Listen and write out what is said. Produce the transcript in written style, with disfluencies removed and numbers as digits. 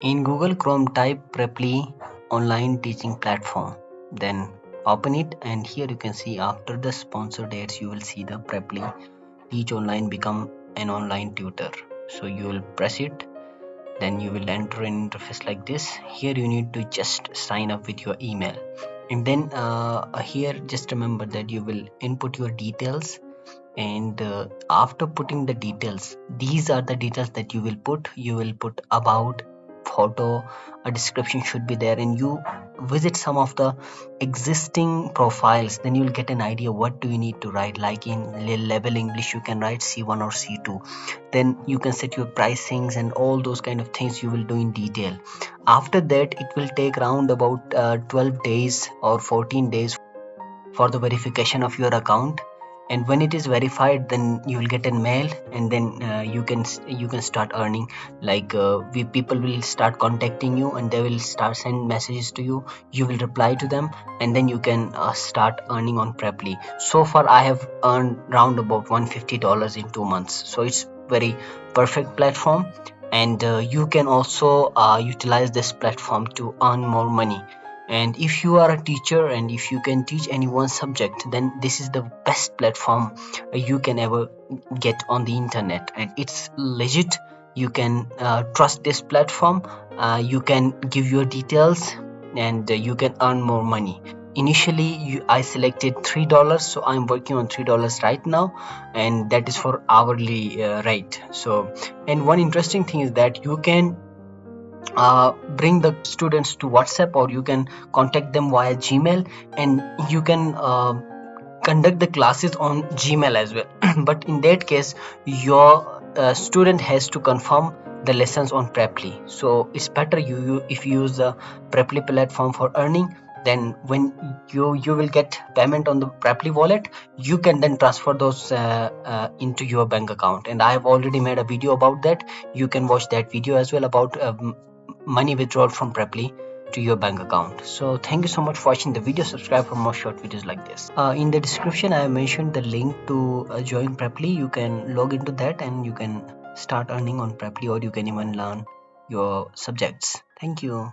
In Google Chrome, type Preply online teaching platform. Then open it, and here you can see after the sponsored ads, you will see the Preply Teach Online become an online tutor. So you will press it, then you will enter an interface like this. Here you need to just sign up with your email, and then here just remember that you will input your details, and after putting the details, these are the details that you will put about photo, a description should be there, and you visit some of the existing profiles, then you'll get an idea what do you need to write. Like in level English you can write C1 or C2, then you can set your pricings and all those kind of things you will do in detail. After that it will take around about 12 days or 14 days for the verification of your account, and when it is verified then you will get a mail, and then you can start earning. Like people will start contacting you, and they will start send messages to you, you will reply to them, and then you can start earning on Preply. So far I have earned round about $150 in 2 months, so it's very perfect platform. And you can also utilize this platform to earn more money. And if you are a teacher and if you can teach any one subject, then this is the best platform you can ever get on the internet, and it's legit. You can trust this platform. You can give your details, and you can earn more money. Initially I selected $3, so I'm working on $3 right now, and that is for hourly rate. So, and one interesting thing is that you can bring the students to WhatsApp, or you can contact them via Gmail, and you can conduct the classes on Gmail as well. But in that case your student has to confirm the lessons on Preply. So it's better you if you use the Preply platform for earning. Then when you will get payment on the Preply wallet, you can then transfer those into your bank account, and I have already made a video about that. You can watch that video as well about money withdrawal from Preply to your bank account. So thank you so much for watching the video. Subscribe for more short videos like this. In the description I have mentioned the link to join Preply. You can log into that and you can start earning on Preply, or you can even learn your subjects. Thank you.